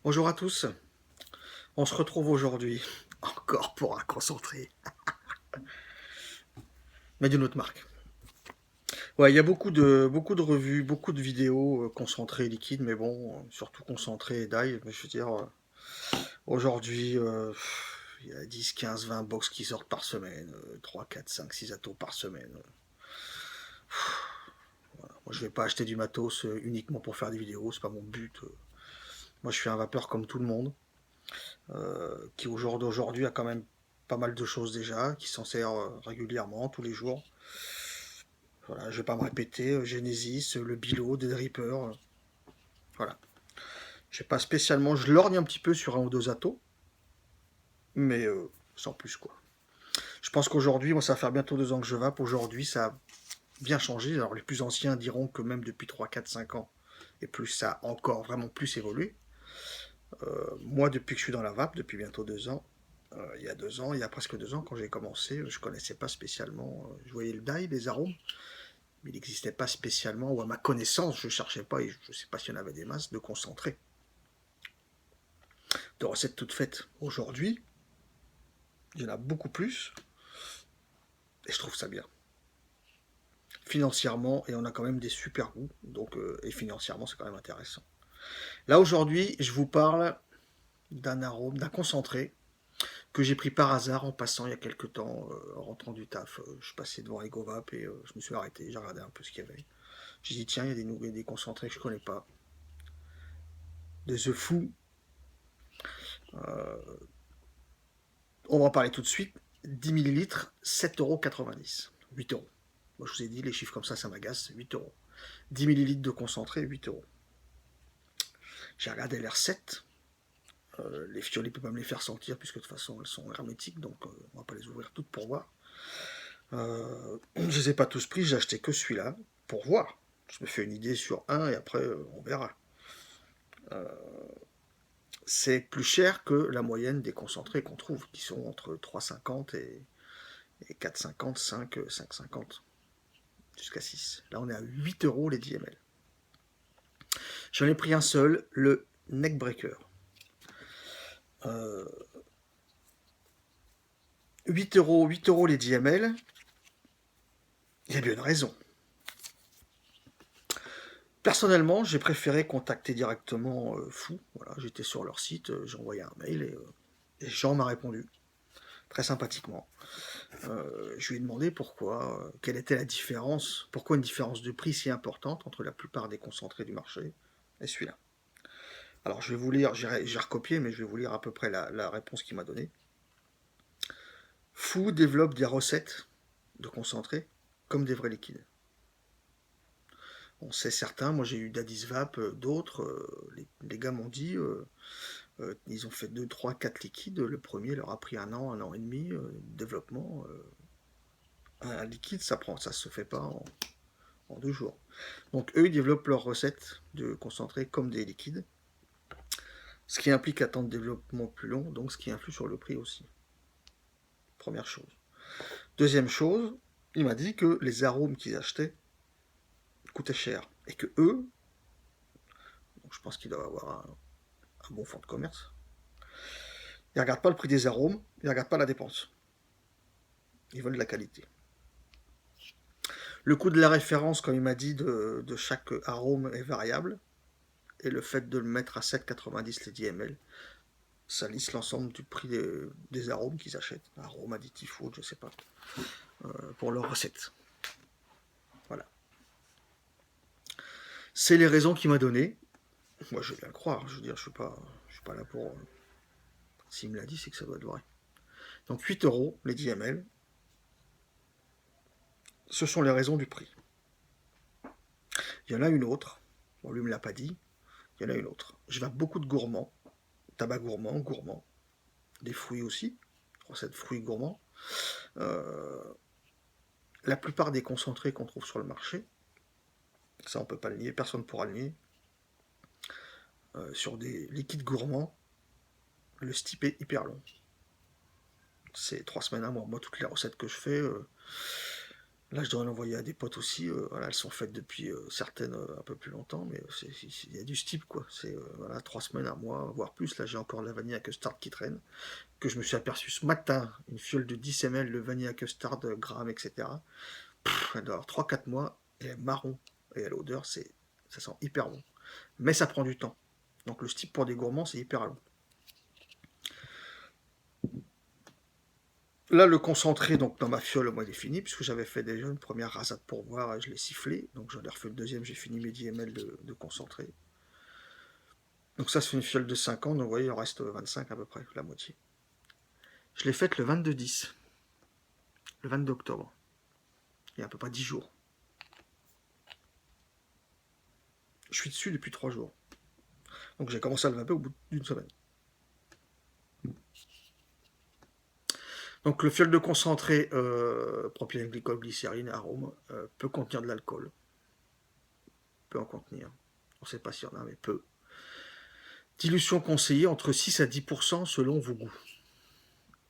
Bonjour à tous, on se retrouve aujourd'hui, encore pour un concentré, mais d'une autre marque. Ouais, il y a beaucoup de revues, beaucoup de vidéos concentrées et liquides, mais bon, surtout concentré et d'ail, mais je veux dire, aujourd'hui, il y a 10, 15, 20 box qui sortent par semaine, 3, 4, 5, 6 atos par semaine. Moi, je vais pas acheter du matos uniquement pour faire des vidéos, c'est pas mon but. Moi, je suis un vapeur comme tout le monde, qui au jour d'aujourd'hui a quand même pas mal de choses déjà, qui s'en sert régulièrement, tous les jours. Voilà, je vais pas me répéter, Genesis, le Bilo, Dead Reaper, voilà. J'ai pas spécialement, je lorgne un petit peu sur un ou deux atos, mais sans plus quoi. Je pense qu'aujourd'hui, moi ça va faire bientôt 2 ans que je vape, aujourd'hui ça a bien changé. Alors les plus anciens diront que même depuis 3, 4, 5 ans, et plus ça a encore vraiment plus évolué. Moi depuis que je suis dans la vape, depuis bientôt 2 ans, il y a 2 ans, il y a presque 2 ans quand j'ai commencé, je connaissais pas spécialement, je voyais le dye, les arômes, mais il n'existait pas spécialement, ou à ma connaissance, je ne cherchais pas, et je ne sais pas s'il y en avait des masses, de concentrés, de recettes toutes faites. Aujourd'hui, il y en a beaucoup plus, et je trouve ça bien. Financièrement, et on a quand même des super goûts, donc, et financièrement, c'est quand même intéressant. Là, aujourd'hui, je vous parle d'un arôme, d'un concentré, que j'ai pris par hasard en passant il y a quelques temps, en rentrant du taf. Je passais devant EgoVap et je me suis arrêté, j'ai regardé un peu ce qu'il y avait. J'ai dit, tiens, il y a des concentrés que je ne connais pas. De The Foo. On va en parler tout de suite. 10 millilitres, 7,90 €. 8 euros. Moi, je vous ai dit, les chiffres comme ça m'agace. 8 euros. 10 millilitres de concentré, 8 euros. J'ai regardé les recettes. Les fioles, il ne peut pas me les faire sentir, puisque de toute façon, elles sont hermétiques, donc on va pas les ouvrir toutes pour voir. Je ne les ai pas tous pris, j'ai acheté que celui-là, pour voir. Je me fais une idée sur un, et après, on verra. C'est plus cher que la moyenne des concentrés qu'on trouve, qui sont entre 3,50 et 4,50, 5, 5,50, jusqu'à 6. Là, on est à 8 euros les 10 ml. J'en ai pris un seul, le Neckbreaker. 8 euros, 8 euros les 10 ml. Il y a bien une raison. Personnellement, j'ai préféré contacter directement Fou. Voilà, j'étais sur leur site, j'ai envoyé un mail et Jean m'a répondu très sympathiquement. Je lui ai demandé pourquoi, quelle était la différence, pourquoi une différence de prix si importante entre la plupart des concentrés du marché et celui-là. Alors je vais vous lire, j'ai recopié, mais je vais vous lire à peu près la réponse qu'il m'a donnée. Fou développe des recettes de concentrés comme des vrais liquides. On sait certains, moi j'ai eu Daddy's Vape, d'autres, les gars m'ont dit, ils ont fait 2, 3, 4 liquides, le premier leur a pris un an et demi de développement. Un liquide, ça se fait pas en 2 jours. Donc eux, ils développent leurs recettes de concentrés comme des liquides, ce qui implique un temps de développement plus long, donc ce qui influe sur le prix aussi. Première chose. Deuxième chose, il m'a dit que les arômes qu'ils achetaient coûtaient cher, et que eux, donc je pense qu'ils doivent avoir un bon fonds de commerce, ils ne regardent pas le prix des arômes, ils ne regardent pas la dépense. Ils veulent de la qualité. Le coût de la référence, comme il m'a dit, de chaque arôme est variable, et le fait de le mettre à 7,90 les 10 ml, ça lisse l'ensemble du prix des arômes qu'ils achètent. Arômes, additifs ou je sais pas, pour leur recette. Voilà. C'est les raisons qu'il m'a données. Moi, je vais bien le croire. Je veux dire, je suis pas là pour. S'il me l'a dit, c'est que ça doit être vrai. Donc 8 euros les 10 ml. Ce sont les raisons du prix. Il y en a une autre. Bon, lui me l'a pas dit. Il y en a une autre. Je vais beaucoup de gourmands. Tabac gourmand. Des fruits aussi. Recettes fruits gourmands. La plupart des concentrés qu'on trouve sur le marché, ça on peut pas le nier, personne ne pourra le nier, sur des liquides gourmands, le stipe est hyper long. C'est 3 semaines, un mois. Moi, toutes les recettes que je fais, Là, je dois en envoyer à des potes aussi. Voilà, elles sont faites depuis certaines un peu plus longtemps, mais il y a du style, quoi. C'est voilà, 3 semaines, un mois, voire plus. Là, j'ai encore de la vanilla custard qui traîne, que je me suis aperçu ce matin. Une fiole de 10 ml de vanilla custard, grammes, etc. Elle doit avoir 3-4 mois, et elle est marron. Et à l'odeur, ça sent hyper bon. Mais ça prend du temps. Donc le style pour des gourmands, c'est hyper long. Là, le concentré, donc dans ma fiole, moi, il est fini, puisque j'avais fait déjà une première rasade pour voir, et je l'ai sifflé. Donc j'en ai refait le deuxième, j'ai fini mes 10 ml de concentré. Donc ça, c'est une fiole de 5 ans, donc vous voyez, il en reste 25 à peu près, la moitié. Je l'ai faite le 22-10, le 22 octobre, il y a à peu près 10 jours. Je suis dessus depuis 3 jours. Donc j'ai commencé à le vaper au bout d'une semaine. Donc le fiole de concentré, propylène glycol, glycérine, arôme, peut contenir de l'alcool. Peut en contenir. On ne sait pas s'il y en a, mais peu. Dilution conseillée entre 6 à 10% selon vos goûts.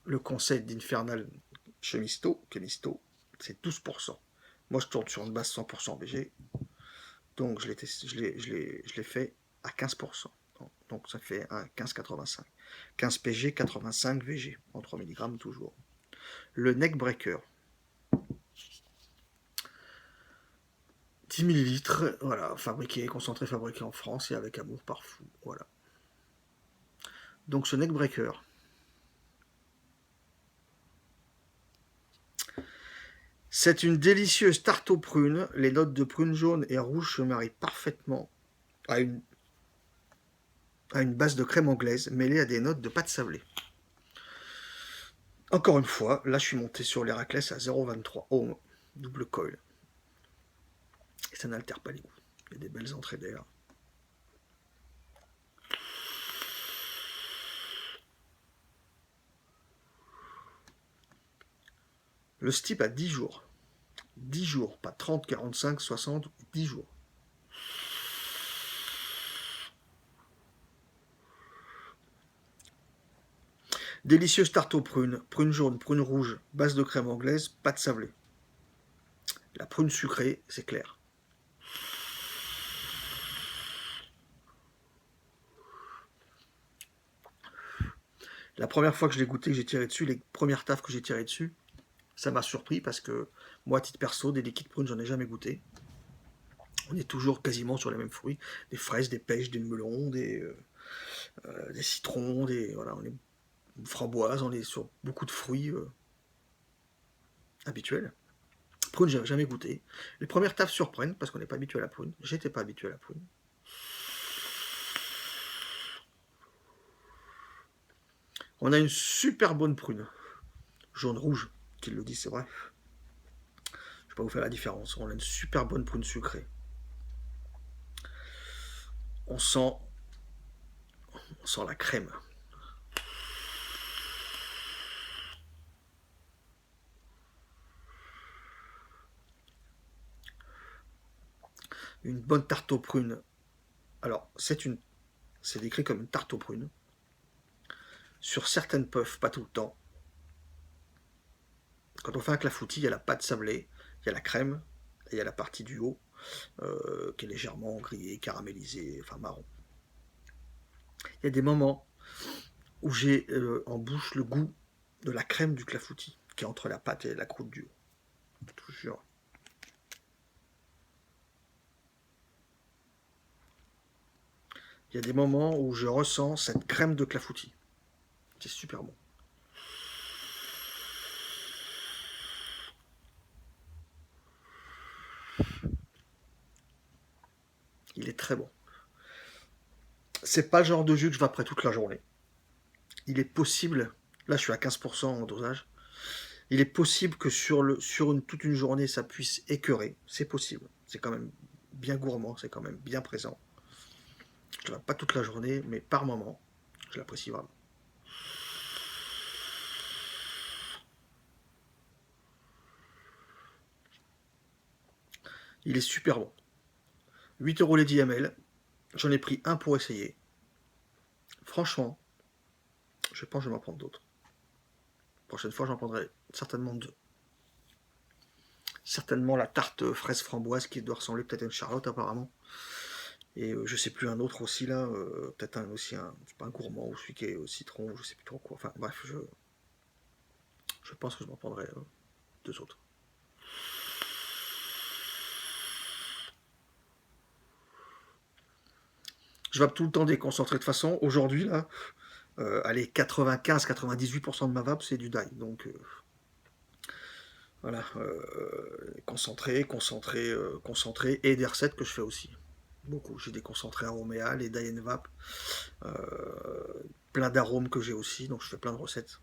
Le conseil d'Infernal Chemisto, c'est 12%. Moi, je tourne sur une base 100% VG, donc je l'ai fait à 15%. Donc ça fait un 15,85. 15 PG, 85 VG, en 3 mg toujours. Le Neckbreaker, 10 ml, voilà, concentré fabriqué en France et avec amour par fou, voilà. Donc ce Neckbreaker, c'est une délicieuse tarte aux prunes. Les notes de prune jaune et rouge se marient parfaitement à une base de crème anglaise mêlée à des notes de pâte sablée. Encore une fois, là je suis monté sur l'Héraclès à 0,23 ohm, double coil. Et ça n'altère pas les goûts. Il y a des belles entrées d'air. Le steep à 10 jours. 10 jours, pas 30, 45, 60, 10 jours. Délicieuse tarte aux prunes, prune jaune, prune rouge, base de crème anglaise, pâte sablée. La prune sucrée, c'est clair. La première fois que je l'ai goûté, que j'ai tiré dessus, les premières taffes que j'ai tirées dessus, ça m'a surpris parce que moi, à titre perso, des liquides prunes, j'en ai jamais goûté. On est toujours quasiment sur les mêmes fruits, des fraises, des pêches, des melons, des citrons, voilà, on est framboises, on est sur beaucoup de fruits habituels. Prune, j'avais jamais goûté. Les premières taffes surprennent parce qu'on n'est pas habitué à la prune. J'étais pas habitué à la prune. On a une super bonne prune, jaune-rouge, qu'il le dit, c'est vrai. Je vais pas vous faire la différence. On a une super bonne prune sucrée. On sent la crème. Une bonne tarte aux prunes. Alors, c'est décrit comme une tarte aux prunes. Sur certaines puffs, pas tout le temps. Quand on fait un clafoutis, il y a la pâte sablée, il y a la crème, et il y a la partie du haut qui est légèrement grillée, caramélisée, enfin marron. Il y a des moments où j'ai en bouche le goût de la crème du clafoutis, qui est entre la pâte et la croûte du haut. Je vous jure. Il y a des moments où je ressens cette crème de clafoutis. C'est super bon. Il est très bon. C'est pas le genre de jus que je vais après toute la journée. Il est possible, là je suis à 15% en dosage, il est possible que toute une journée ça puisse écœurer. C'est possible. C'est quand même bien gourmand, c'est quand même bien présent. Je ne l'ai pas toute la journée, mais par moment, je l'apprécie vraiment. Il est super bon. 8 € les 10 ml. J'en ai pris un pour essayer. Franchement, je pense que je vais m'en prendre d'autres. La prochaine fois, j'en prendrai certainement 2. certainement la tarte fraise framboise qui doit ressembler peut-être à une Charlotte apparemment. Et je sais plus un autre aussi là, peut-être aussi un, c'est pas un gourmand ou celui qui est au citron, je sais plus trop quoi. Enfin bref, je pense que je m'en prendrai deux autres. Je vape tout le temps déconcentré. De toute façon, aujourd'hui là, allez, 95-98% de ma vape c'est du die. Donc voilà, concentré, concentré, concentré, et des recettes que je fais aussi. Beaucoup. J'ai des concentrés aroméa, les die vape, euh, plein d'arômes que j'ai aussi, donc je fais plein de recettes.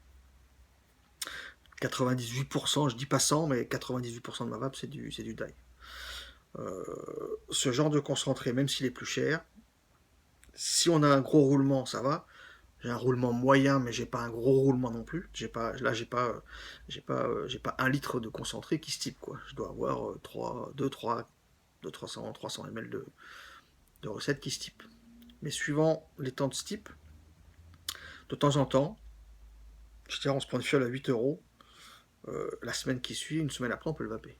98%, je dis pas 100, mais 98% de ma vape c'est du die. Ce genre de concentré, même s'il est plus cher, si on a un gros roulement, ça va. J'ai un roulement moyen, mais j'ai pas un gros roulement non plus. J'ai pas, là, j'ai pas 1 litre de concentré qui se type, quoi. Je dois avoir 300 ml de recettes qui se type. Mais suivant les temps de steep, de temps en temps, je dirais on se prend une fiole à 8 €. La semaine qui suit, une semaine après, on peut le vaper.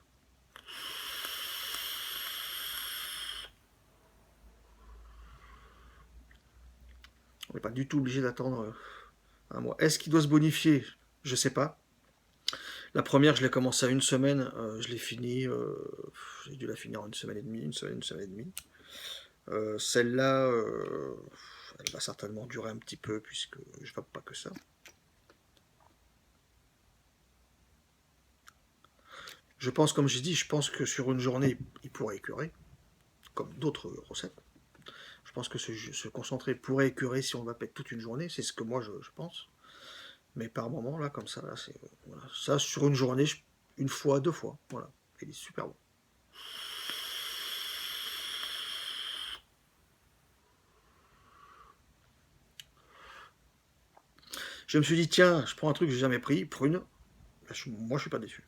On n'est pas du tout obligé d'attendre un mois. Est-ce qu'il doit se bonifier? Je sais pas. La première, je l'ai commencé à une semaine, je l'ai fini, j'ai dû la finir en une semaine et demie, une semaine et demie. Celle-là, elle va certainement durer un petit peu puisque je vape pas que ça. Je pense, comme j'ai dit, je pense que sur une journée, il pourrait écurer, comme d'autres recettes. Je pense que ce concentré pourrait écurer si on va pète toute une journée, c'est ce que moi je pense. Mais par moment, là, comme ça, là, c'est. Voilà. Ça, sur une journée, une fois, 2 fois. Voilà. Il est super bon. Je me suis dit, tiens, je prends un truc que j'ai jamais pris, prune. Moi, je suis pas déçu.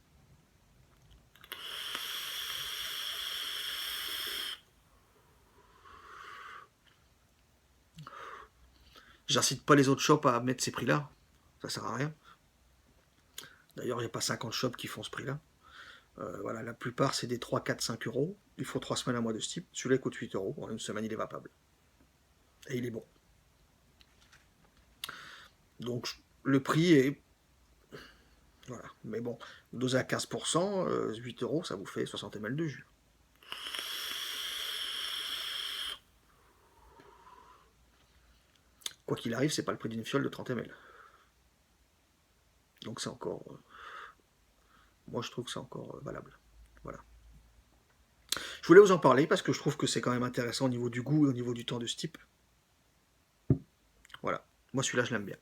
J'incite pas les autres shops à mettre ces prix-là. Ça sert à rien. D'ailleurs, il n'y a pas 50 shops qui font ce prix-là. Voilà, la plupart, c'est des 3, 4, 5 €. Il faut 3 semaines à mois de ce type. Celui-là, il coûte 8 €. En une semaine, il est vapable. Et il est bon. Donc, le prix est. Voilà. Mais bon, dosé à 15%, 8 €, ça vous fait 60 ml de jus. Quoi qu'il arrive, c'est pas le prix d'une fiole de 30 ml. Donc, c'est encore. Moi, je trouve que c'est encore valable. Voilà. Je voulais vous en parler parce que je trouve que c'est quand même intéressant au niveau du goût et au niveau du temps de ce type. Voilà. Moi, celui-là, je l'aime bien.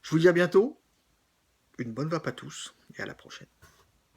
Je vous dis à bientôt. Une bonne vape à tous et à la prochaine.